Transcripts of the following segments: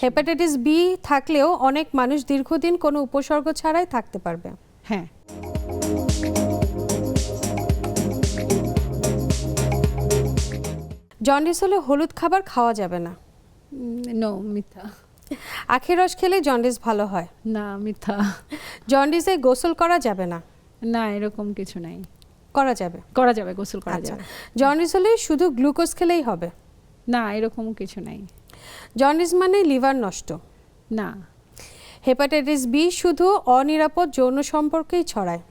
Hepatitis B থাকলেও অনেক মানুষ দীর্ঘদিন কোনো উপসর্গ ছাড়াই থাকতে পারবে। হ্যাঁ, জন্ডিস হলে হলুদ খাবার খাওয়া যাবে না। নো, মিথ্যা। আখের রস খেলে জন্ডিস ভালো হয়। না, মিথ্যা। জন্ডিসে গোসল করা যাবে না। না, এরকম কিছু নাই। করা যাবে। করা যাবে, গোসল করা আচ্ছা, যাবে। জন্ডিস হলে শুধু গ্লুকোজ খেলেই হবে। না, এরকম কিছু নাই। জন্ডিস মানে লিভার নষ্ট। না, হেপাটাইটিস বি শুধু অনিরাপদ যৌন সম্পর্কেই ছড়ায়।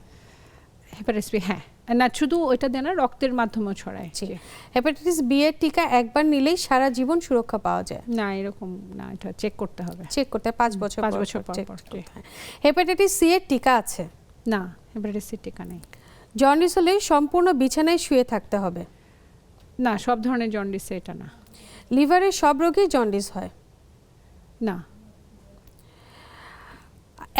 হেপাটাইটিস বি, হ্যাঁ। না, শুধু ওইটা দেয় না, রক্তের মাধ্যমেও ছড়ায়। হেপাটাইটিস বি এর টিকা একবার নিলেই সারা জীবন সুরক্ষা পাওয়া যায়। না, এরকম না, এটা চেক করতে হবে। চেক করতে 5 বছর 5 বছর পর check পর। করতে হয়। হেপাটাইটিস সি এর টিকা আছে। না, হেপাটাইটিস সি টিকা নেই। জন্ডিস হলে সম্পূর্ণ বিছানায় শুয়ে থাকতে হবে। না, সব ধরনের জন্ডিসে এটা না। লিভারের সব রোগেই জন্ডিস হয়। না,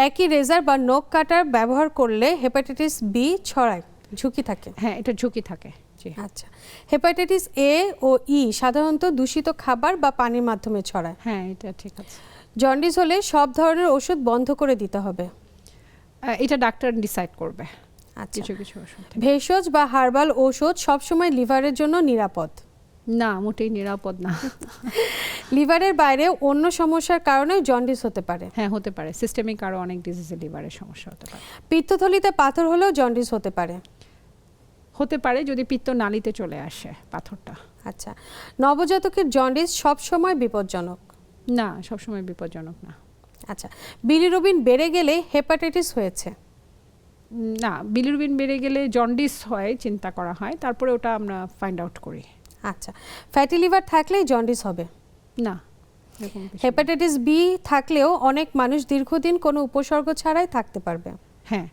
একই রেজার বা নখ কাটার ব্যবহার করলে হেপাটাইটিস বি ছড়ায়, ঝুঁকি থাকে। হ্যাঁ, এটা ঝুঁকি থাকে। জি। আচ্ছা, হেপাটাইটিস এ ও ই সাধারণত দূষিত খাবার বা পানির মাধ্যমে ছড়ায়। হ্যাঁ, এটা ঠিক আছে। জন্ডিস হলে সব ধরনের ওষুধ বন্ধ করে দিতে হবে। এটা ডাক্তার ডিসাইড করবে। আচ্ছা, কিছু কিছু ওষুধ। ভেষজ বা হার্বাল ঔষধ সবসময় লিভারের জন্য নিরাপদ। না, মোটেই নিরাপদ না। লিভারের বাইরে অন্য সমস্যার কারণে জন্ডিস হতে পারে। হ্যাঁ, হতে পারে। সিস্টেমিক আরও অনেক ডিজিজে লিভারের সমস্যা হতে পারে। পিত্তথলিতে পাথর হলেও জন্ডিস হতে পারে। হতে পারে যদি পিত্ত নালীতে চলে আসে পাথরটা। আচ্ছা, নবজাতকের জন্ডিস সবসময় বিপজ্জনক। না, সবসময় বিপজ্জনক না। আচ্ছা, বিলিরুবিন বেড়ে গেলে হেপাটাইটিস হয়েছে। না, বিলিরুবিন বেড়ে গেলে জন্ডিস হয়, চিন্তা করা হয়, তারপরে ওটা আমরা ফাইন্ড আউট করি। আচ্ছা, ফ্যাটি লিভার থাকলেই জন্ডিস হবে। না, এরকম কিছু না। হেপাটাইটিস বি থাকলেও অনেক মানুষ দীর্ঘদিন কোনো উপসর্গ ছাড়াই থাকতে পারবে। হ্যাঁ,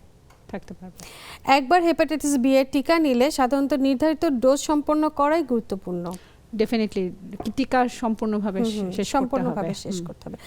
থাকতে পারবে। একবার হেপাটাইটিস বি এর টিকা নিলে সাধারণত নির্ধারিত ডোজ সম্পন্ন করাই গুরুত্বপূর্ণ। ডেফিনেটলি টিকা সম্পূর্ণভাবে শেষ করতে হবে। সম্পূর্ণভাবে শেষ করতে হবে।